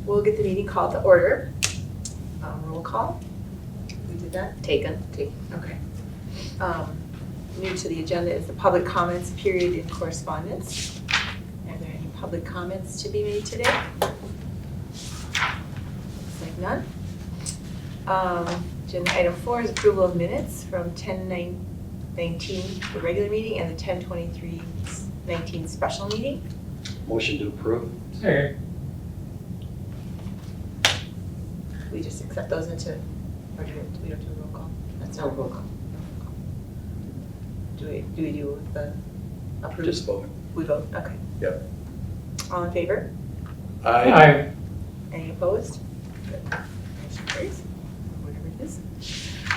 We'll get the meeting called to order. Roll call. We did that? Taken. Okay. New to the agenda is the public comments period in correspondence. Are there any public comments to be made today? Looks like none. Agenda item 4 is approval of minutes from 10/19, the regular meeting, and the 10/23/19 special meeting. Motion to approve. Second. We just accept those into, or do we don't do a roll call? That's not a roll call. Do we do the approve? Just vote. We vote, okay. Yep. All in favor? Aye. Any opposed? Good. Motion carries, whatever it is.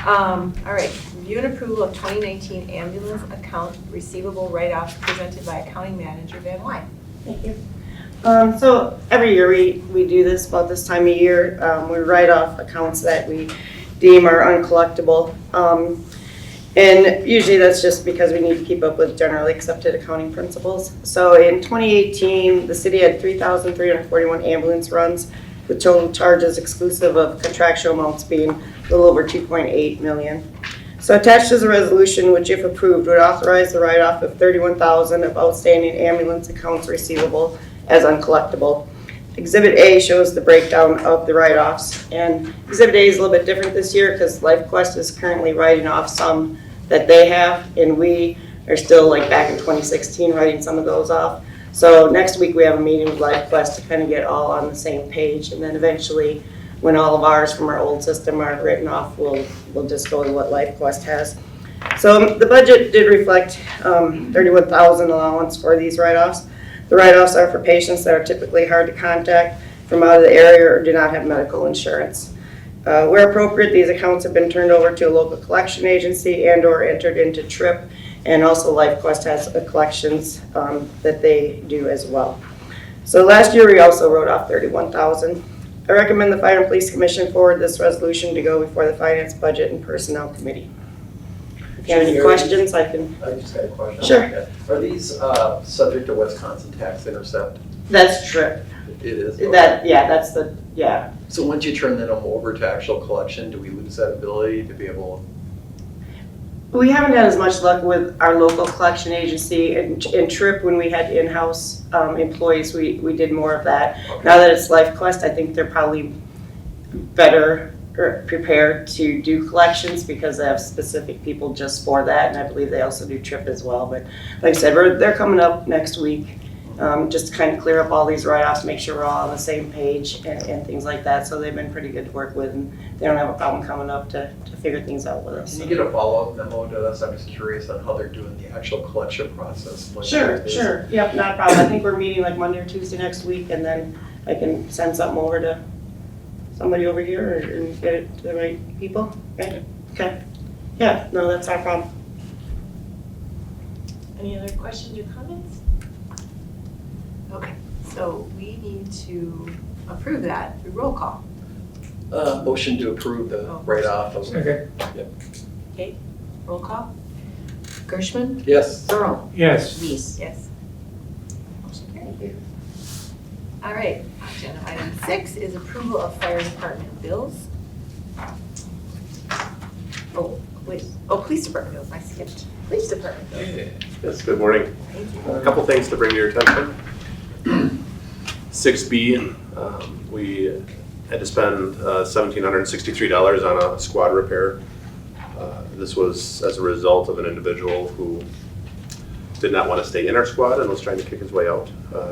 All right, review and approval of 2019 ambulance account receivable write-off presented by accounting manager Van Wyne. Thank you. So every year we do this about this time of year. We write off accounts that we deem are uncollectible. And usually that's just because we need to keep up with generally accepted accounting principles. So in 2018, the city had 3,341 ambulance runs with total charges exclusive of contractual amounts being a little over 2.8 million. So attached is a resolution which, if approved, would authorize the write-off of 31,000 of outstanding ambulance accounts receivable as uncollectible. Exhibit A shows the breakdown of the write-offs, and Exhibit A is a little bit different this year because LifeQuest is currently writing off some that they have, and we are still like back in 2016 writing some of those off. So next week we have a meeting with LifeQuest to kind of get all on the same page, and then eventually when all of ours from our old system are written off, we'll just go with what LifeQuest has. So the budget did reflect 31,000 allowance for these write-offs. The write-offs are for patients that are typically hard to contact from out of the area or do not have medical insurance. Where appropriate, these accounts have been turned over to a local collection agency and or entered into TRIP, and also LifeQuest has a collections that they do as well. So last year we also wrote off 31,000. I recommend the Fire and Police Commission forward this resolution to go before the Finance, Budget, and Personnel Committee. If you have any questions, I can. I just got a question. Sure. Are these subject to Wisconsin tax intercept? That's TRIP. It is? That's the. So once you turn them over to actual collection, do we lose that ability to be able? We haven't had as much luck with our local collection agency and TRIP. When we had in-house employees, we did more of that. Okay. Now that it's LifeQuest, I think they're probably better prepared to do collections because they have specific people just for that, and I believe they also do TRIP as well. But like I said, they're coming up next week just to kind of clear up all these write-offs, make sure we're all on the same page and things like that. So they've been pretty good to work with, and they don't have a problem coming up to figure things out with us. Can you get a follow-up memo to us? I'm just curious on how they're doing the actual collection process. Sure. Yep, not a problem. I think we're meeting like Monday or Tuesday next week, and then I can send something over to somebody over here and get it to the right people. Right? Okay. Yeah, no, that's our problem. Any other questions or comments? Okay, so we need to approve that through roll call. Motion to approve the write-off of. Second. Okay, roll call. Gershman? Yes. Earl? Yes. Yes. Yes. Motion carried. All right, agenda item 6 is approval of fire department bills. Oh, wait, police department bills, I skipped. Police department bills. Yes, good morning. Thank you. A couple things to bring to your attention. 6B, we had to spend $1,763 on a squad repair. This was as a result of an individual who did not want to stay in our squad and was trying to kick his way out.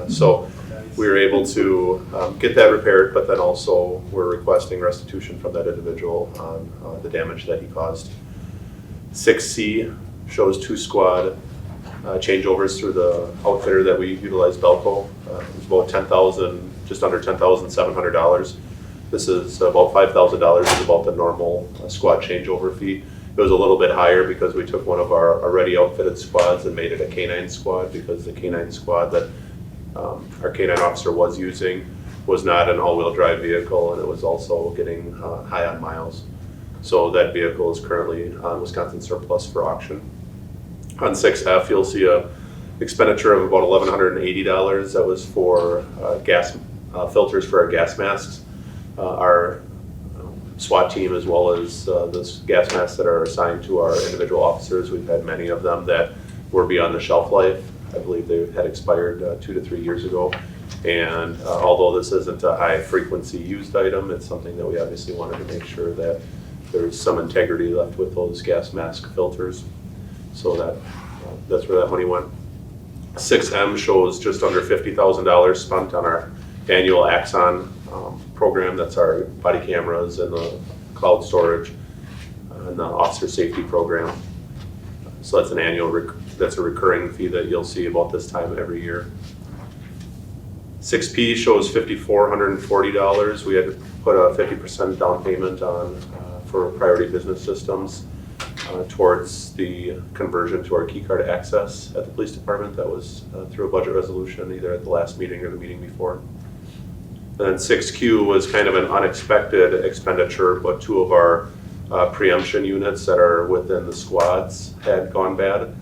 So we were able to get that repaired, but then also we're requesting restitution from that individual on the damage that he caused. 6C shows 2 squad changeovers through the outfitter that we utilize, Belco. It was about just under $10,700. This is about $5,000 is about the normal squad changeover fee. It was a little bit higher because we took one of our already outfitted squads and made it a canine squad, because the canine squad that our canine officer was using was not an all-wheel drive vehicle, and it was also getting high on miles. So that vehicle is currently on Wisconsin surplus for auction. On 6F, you'll see a expenditure of about $1,180. That was for gas filters for our gas masks. Our SWAT team, as well as the gas masks that are assigned to our individual officers, we've had many of them that were beyond the shelf life. I believe they had expired 2 to 3 years ago. And although this isn't a high frequency used item, it's something that we obviously wanted to make sure that there's some integrity left with those gas mask filters. So that's where that money went. 6M shows just under $50,000 spent on our annual Axon program. That's our body cameras and the cloud storage and the officer safety program. So that's an annual, that's a recurring fee that you'll see about this time every year. 6P shows $5,440. We had to put a 50% down payment on for priority business systems towards the conversion to our key card access at the police department. That was through a budget resolution either at the last meeting or the meeting before. And then 6Q was kind of an unexpected expenditure, but 2 of our preemption units that are within the squads had gone bad.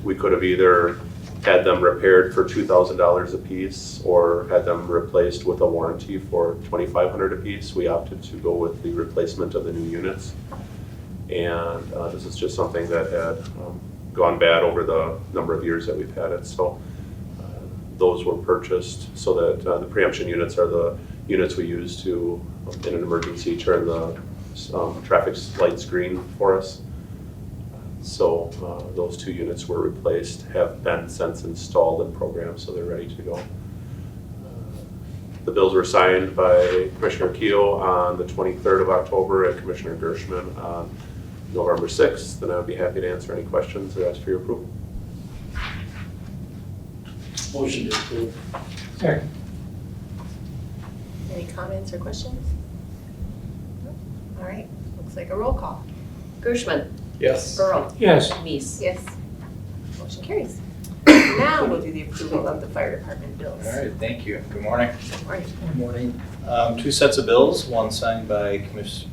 We could have either had them repaired for $2,000 a piece or had them replaced with a warranty for $2,500 a piece. We opted to go with the replacement of the new units. And this is just something that had gone bad over the number of years that we've had it. So those were purchased so that the preemption units are the units we use to, in an emergency, turn the traffic lights green for us. So those 2 units were replaced, have been since installed and programmed, so they're ready to go. The bills were signed by Commissioner Keough on the 23rd of October and Commissioner Gershman on November 6th, and I'd be happy to answer any questions or ask for your approval. Motion to approve. Second. Any comments or questions? No? All right, looks like a roll call. Gershman, Yes. Earl, Yes. Mies. Yes. Motion carries. Now we'll do the approval of the fire department bills. All right, thank you. Good morning. Good morning. Good morning. 2 sets of bills, one signed by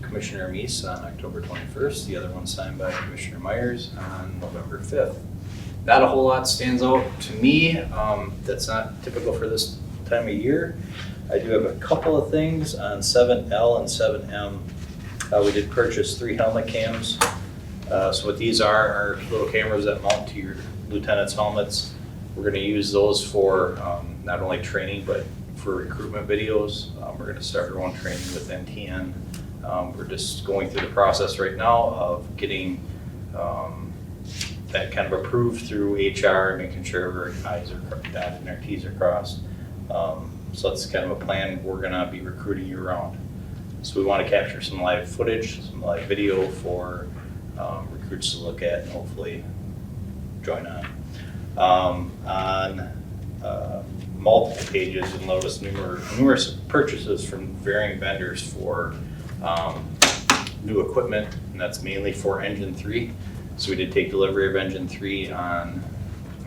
Commissioner Mies on October 21st, the other one signed by Commissioner Myers on November 5th. Not a whole lot stands out to me. That's not typical for this time of year. I do have a couple of things on 7L and 7M. We did purchase 3 helmet cams. So what these are little cameras that mount to your lieutenant's helmets. We're going to use those for not only training, but for recruitment videos. We're going to start our own training with NTN. We're just going through the process right now of getting that kind of approved through HR, making sure our I's are dotted and our T's are crossed. So that's kind of a plan. We're going to be recruiting year round. So we want to capture some live footage, some live video for recruits to look at and hopefully join on. On multiple pages, you'll notice numerous purchases from varying vendors for new equipment, and that's mainly for Engine 3. So we did take delivery of Engine 3 on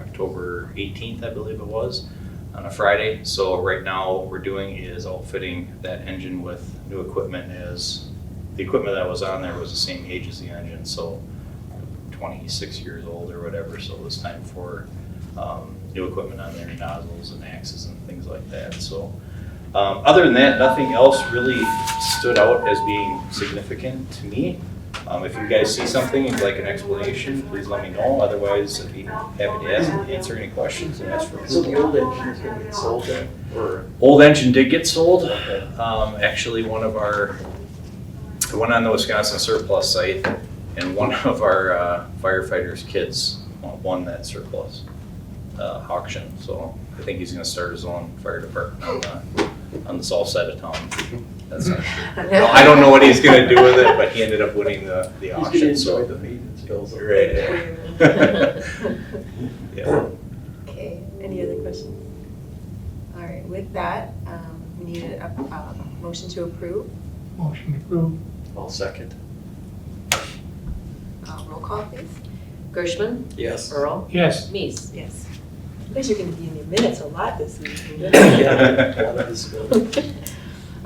October 18th, I believe it was, on a Friday. So right now what we're doing is outfitting that engine with new equipment. As the equipment that was on there was the same age as the engine, so 26 years old or whatever, so it was time for new equipment on there, nozzles and axes and things like that. So other than that, nothing else really stood out as being significant to me. If you guys see something and you'd like an explanation, please let me know. Otherwise, I'd be happy to answer any questions and ask for So approval. the old engine is going to get sold then, or? Old engine did get sold. Actually, it went on the Wisconsin surplus site, and one of our firefighters' kids won that surplus auction. So I think he's going to start his own fire department on the south side of town. That's not true. No, I don't know what he's going to do with it, but he ended up winning the auction. He's So going to enjoy the maintenance bills. right. Yeah. Okay, any other questions? All right, with that, we need a motion to approve. Motion approved. I'll second. Roll call, please. Gershman, Yes. Earl, Yes. Mies. Yes. You guys are going to be in your minutes a lot this week.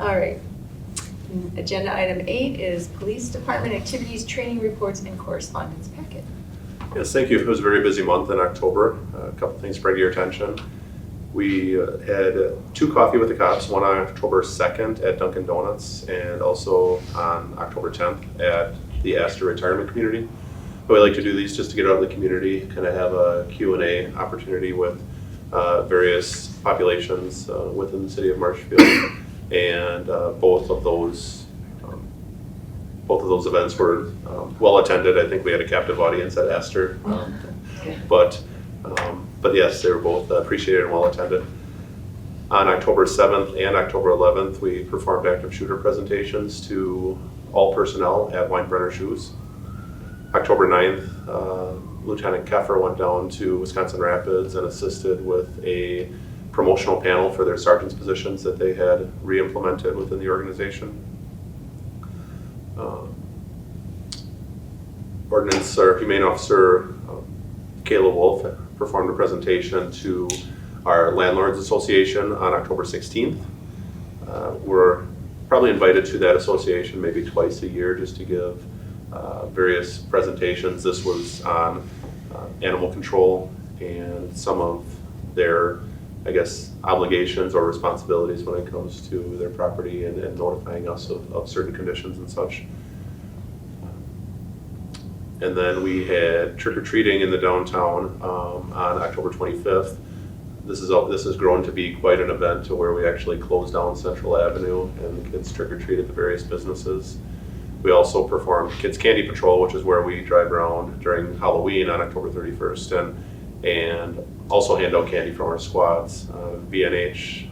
All right. Agenda item 8 is Police Department Activities, Training Reports, and Correspondence Packet. Yes, thank you. It was a very busy month in October. A couple things bring to your attention. We had 2 Coffee with the Cops, one on October 2nd at Dunkin' Donuts and also on October 10th at the Astor Retirement Community. But we like to do these just to get out in the community, kind of have a Q&A opportunity with various populations within the city of Marshfield. And both of those events were well attended. I think we had a captive audience at Astor. But yes, they were both appreciated and well attended. On October 7th and October 11th, we performed active shooter presentations to all personnel at Weinbrenner Shoes. October 9th, Lieutenant Keffer went down to Wisconsin Rapids and assisted with a promotional panel for their sergeant's positions that they had re-implemented within the organization. Ordnance or Humane Officer Kayla Wolf performed a presentation to our Landlords Association on October 16th. We're probably invited to that association maybe twice a year just to give various presentations. This was on animal control and some of their, I guess, obligations or responsibilities when it comes to their property and notifying us of certain conditions and such. And then we had trick-or-treating in the downtown on October 25th. This has grown to be quite an event to where we actually closed down Central Avenue and the kids trick-or-treat at the various businesses. We also performed Kids Candy Patrol, which is where we drive around during Halloween on October 31st and also hand out candy from our squads. BNH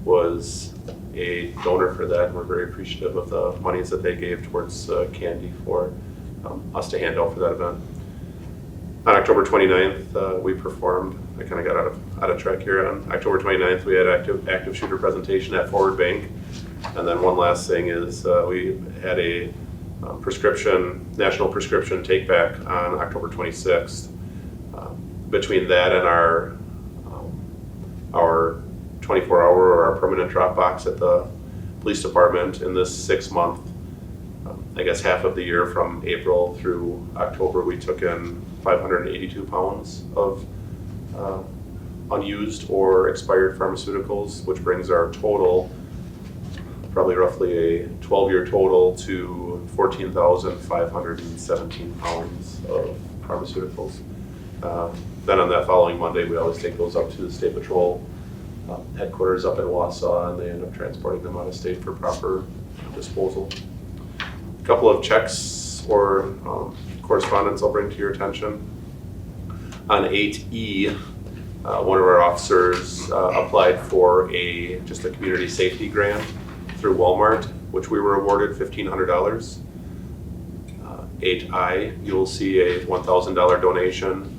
was a donor for that, and we're very appreciative of the monies that they gave towards candy for us to hand out for that event. On October 29th, we performed, I kind of got out of track here. On October 29th, we had active shooter presentation at Forward Bank. And then one last thing is we had a national prescription take back on October 26th. Between that and our 24-hour or our permanent drop box at the police department in this 6-month, I guess half of the year from April through October, we took in 582 pounds of unused or expired pharmaceuticals, which brings our total, probably roughly a 12-year total, to 14,517 pounds of pharmaceuticals. Then on that following Monday, we always take those up to the State Patrol headquarters up in Wausau, and they end up transporting them out of state for proper disposal. A couple of checks or correspondence I'll bring to your attention. On 8E, one of our officers applied for just a community safety grant through Walmart, which we were awarded $1,500. 8I, you'll see a $1,000 donation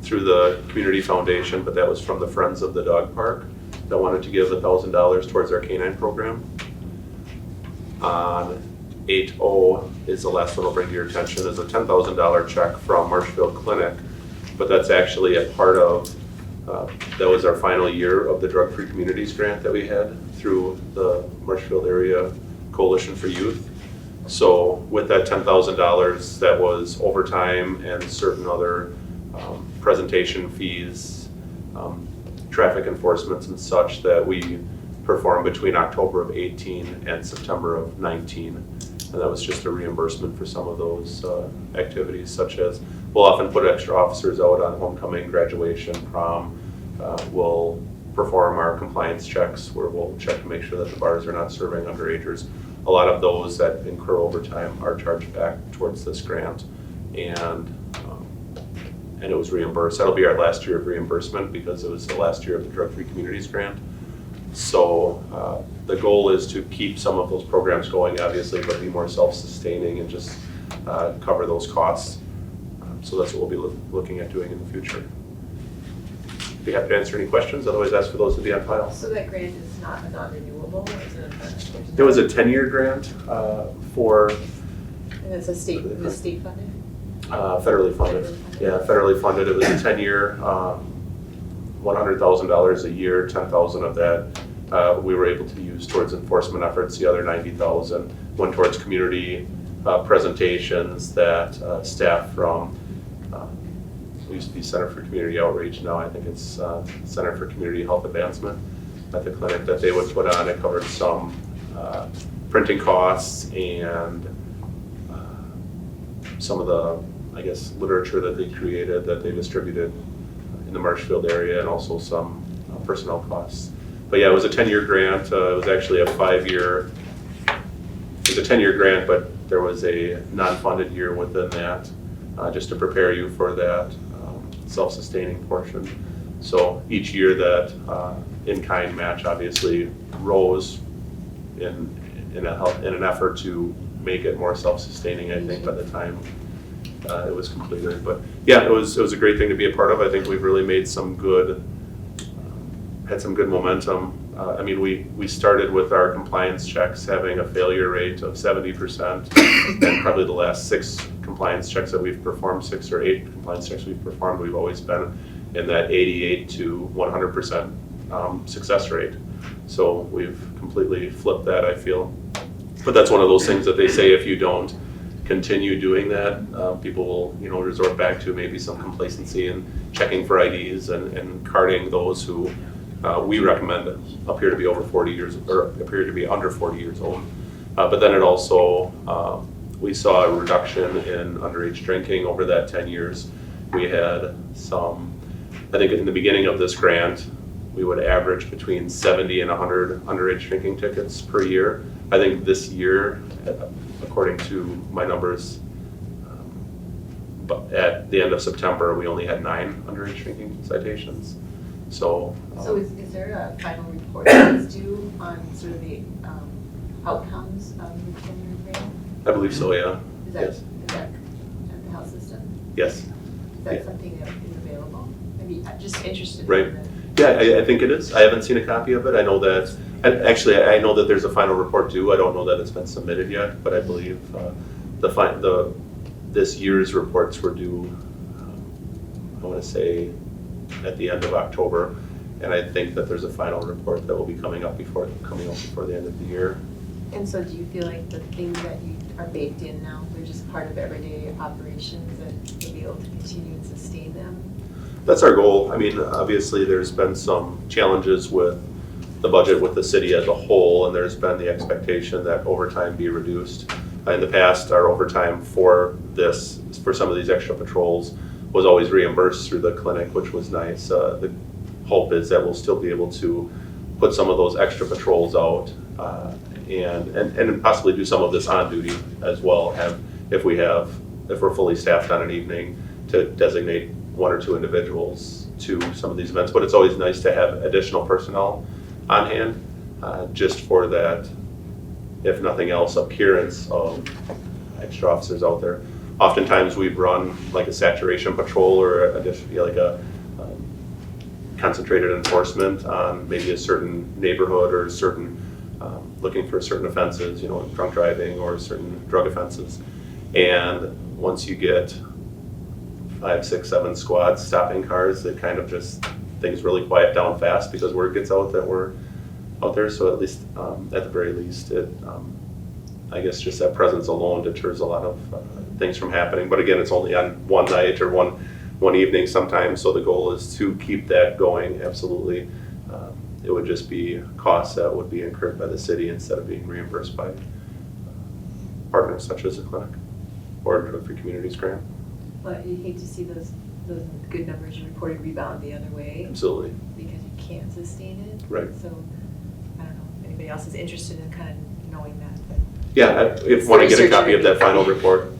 through the community foundation, but that was from the Friends of the Dog Park that wanted to give $1,000 towards our canine program. On 8O is the last one I'll bring to your attention, is a $10,000 check from Marshfield Clinic, but that's actually a part of, that was our final year of the Drug Free Communities grant that we had through the Marshfield Area Coalition for Youth. So with that $10,000, that was overtime and certain other presentation fees, traffic enforcements and such that we performed between October of 18 and September of 19. And that was just a reimbursement for some of those activities, such as we'll often put extra officers out on homecoming, graduation, prom. We'll perform our compliance checks where we'll check to make sure that the bars are not serving underagers. A lot of those that incur overtime are charged back towards this grant, and it was reimbursed. That'll be our last year of reimbursement because it was the last year of the Drug Free Communities grant. So the goal is to keep some of those programs going, obviously, but be more self-sustaining and just cover those costs. So that's what we'll be looking at doing in the future. Be happy to answer any questions, otherwise ask for those to be on file. So that grant is not a non-renewable, or is it It was a 10-year grant for... And it's state funded? Federally funded. Yeah, federally funded. It was a 10-year, $100,000 a year. 10,000 of that we were able to use towards enforcement efforts. The other 90,000 went towards community presentations that staff from we used to be Center for Community Outreach, now I think it's Center for Community Health Advancement at the clinic that they would put on. It covered some printing costs and some of the, I guess, literature that they created that they distributed in the Marshfield area, and also some personnel costs. But yeah, it was a 10-year grant. It was actually a 5-year, it was a 10-year grant, but there was a non-funded year within that, just to prepare you for that self-sustaining portion. So each year that in-kind match obviously rose in an effort to make it more self-sustaining, I think, by the time it was completed. But yeah, it was a great thing to be a part of. I think we've really made some good, had some good momentum. I mean, we started with our compliance checks having a failure rate of 70%, and probably the last 6 compliance checks that we've performed, 6 or 8 compliance checks we've performed, we've always been in that 88 to 100% success rate. So we've completely flipped that, I feel. But that's one of those things that they say if you don't continue doing that, people will, resort back to maybe some complacency and checking for IDs and carding those who we recommend appear to be over 40 years or appear to be under 40 years old. But then it also, we saw a reduction in underage drinking over that 10 years. We had some, I think in the beginning of this grant, we would average between 70 and 100 underage drinking tickets per year. I think this year, according to my numbers, but at the end of September, we only had 9 underage drinking citations. So is there a final report that is due on sort of the outcomes of the 10-year grant? I believe so, yeah. Is that Yes. at the health system? Yes. Is that Yeah. something that is available? Maybe I'm just interested Right. in that. Yeah, I think it is. I haven't seen a copy of it. I know that, I know that there's a final report due. I don't know that it's been submitted yet, but I believe this year's reports were due, I want to say, at the end of October. And I think that there's a final report that will be coming up before the end of the year. And so do you feel like the things that you are baked in now, they're just part of everyday operations that you'll be able to continue and sustain them? That's our goal. I mean, obviously, there's been some challenges with the budget with the city as a whole, and there's been the expectation that overtime be reduced. In the past, our overtime for some of these extra patrols was always reimbursed through the clinic, which was nice. The hope is that we'll still be able to put some of those extra patrols out and possibly do some of this on duty as well. If we're fully staffed on an evening, to designate 1 or 2 individuals to some of these events. But it's always nice to have additional personnel on hand, just for that, if nothing else, appearance of extra officers out there. Oftentimes we've run like a saturation patrol or a concentrated enforcement on maybe a certain neighborhood or looking for certain offenses, drunk driving or certain drug offenses. And once you get 5, 6, 7 squads stopping cars, it kind of just, things really quiet down fast because word gets out that we're out there. So at least, at the very least, I guess just that presence alone deters a lot of things from happening. But again, it's only on one night or one evening sometimes. So the goal is to keep that going, absolutely. It would just be costs that would be incurred by the city instead of being reimbursed by partners such as the clinic or Drug Free Communities grant. But you hate to see those good numbers you reported rebound the other way. Absolutely. Because you can't sustain it. Right. So, I don't know if anybody else is interested in kind of knowing that, but. Yeah, when I get a copy of that final report,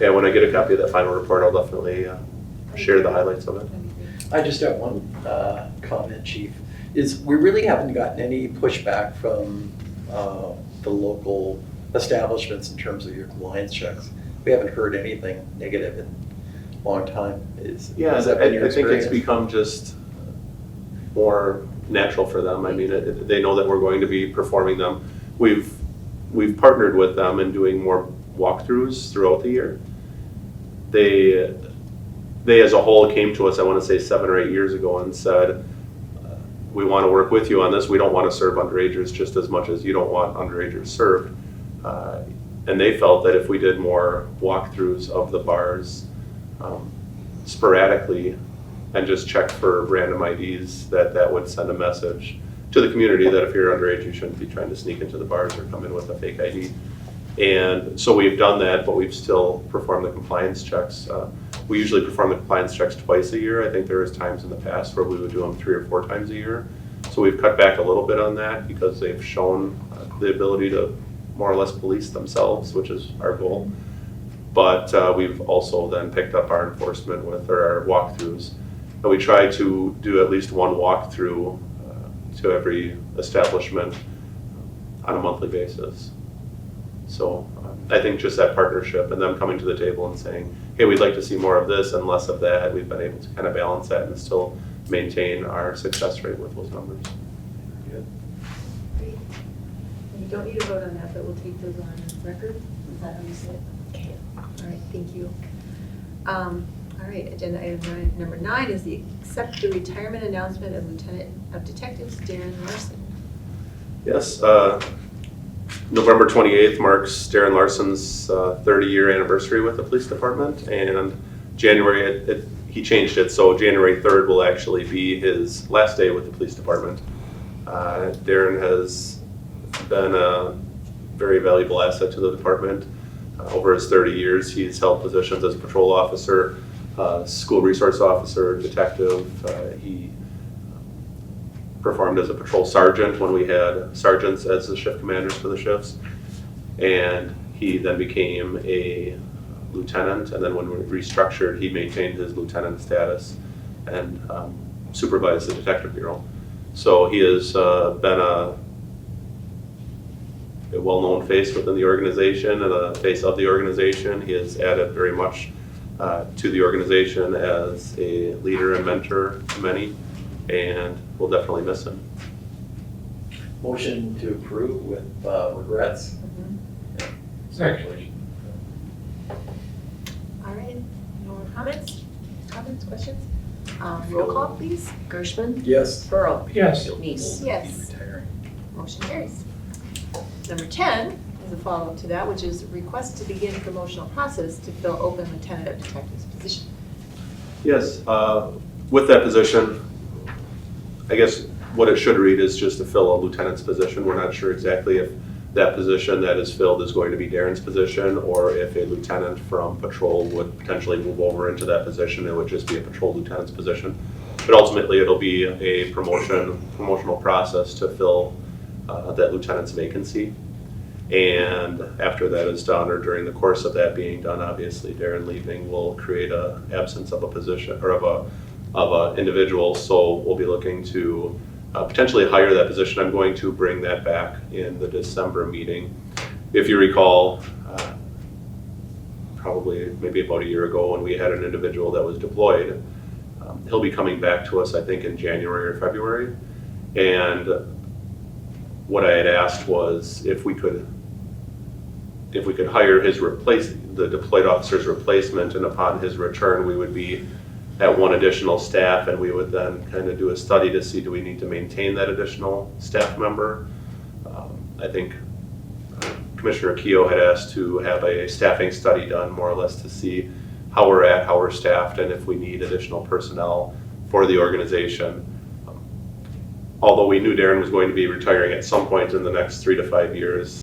when I get a copy of that final report, I'll definitely share the highlights of it. That'd be great. I just have one comment, Chief, is we really haven't gotten any pushback from the local establishments in terms of your compliance checks. We haven't heard anything negative in a long time. Has that been your I think it's experience? become just more natural for them. I mean, they know that we're going to be performing them. We've partnered with them in doing more walkthroughs throughout the year. They as a whole came to us, I want to say 7 or 8 years ago, and said, we want to work with you on this. We don't want to serve underagers just as much as you don't want underagers served. And they felt that if we did more walkthroughs of the bars, sporadically and just check for random IDs, that would send a message to the community that if you're underage, you shouldn't be trying to sneak into the bars or come in with a fake ID. And so we've done that, but we've still performed the compliance checks. We usually perform the compliance checks twice a year. I think there was times in the past where we would do them 3 or 4 times a year. So we've cut back a little bit on that because they've shown the ability to more or less police themselves, which is our goal. But we've also then picked up our enforcement with our walkthroughs. And we try to do at least one walkthrough to every establishment on a monthly basis. So I think just that partnership and them coming to the table and saying, hey, we'd like to see more of this and less of that, we've been able to kind of balance that and still maintain our success rate with those numbers. Great. You don't need a vote on that, but we'll take those on record. Is that how you say it? Okay. All right, thank you. All right, agenda item number 9 is the accept the retirement announcement of Lieutenant of Detectives Darren Larson. Yes, November 28th marks Darren Larson's 30-year anniversary with the police department, and January, he changed it, so January 3rd will actually be his last day with the police department. Darren has been a very valuable asset to the department. Over his 30 years, he's held positions as a patrol officer, school resource officer, detective. He performed as a patrol sergeant when we had sergeants as the shift commanders for the shifts. And he then became a lieutenant, and then when we restructured, he maintained his lieutenant status and supervised the detective bureau. So he has been a well-known face within the organization and a face of the organization. He has added very much to the organization as a leader and mentor to many, and we'll definitely miss him. Motion to approve with regrets. Second. All right, no more comments? Comments, questions? Roll call, please. Gershman? Yes. Burrow? Yes. Neese? Yes. Motion carries. Number 10 is a follow-up to that, which is request to begin promotional process to fill open Lieutenant of Detectives position. Yes, with that position, I guess what it should read is just to fill a lieutenant's position. We're not sure exactly if that position that is filled is going to be Darren's position, or if a lieutenant from patrol would potentially move over into that position. It would just be a patrol lieutenant's position. But ultimately, it'll be a promotional process to fill that lieutenant's vacancy. And after that is done, or during the course of that being done, obviously Darren leaving will create an absence of a position or of a individual. So we'll be looking to potentially hire that position. I'm going to bring that back in the December meeting. If you recall, probably maybe about a year ago when we had an individual that was deployed, he'll be coming back to us, I think, in January or February. And what I had asked was if we could hire the deployed officer's replacement, and upon his return, we would be at one additional staff, and we would then kind of do a study to see, do we need to maintain that additional staff member? I think Commissioner Keogh had asked to have a staffing study done, more or less, to see how we're at, how we're staffed, and if we need additional personnel for the organization. Although we knew Darren was going to be retiring at some point in the next 3 to 5 years,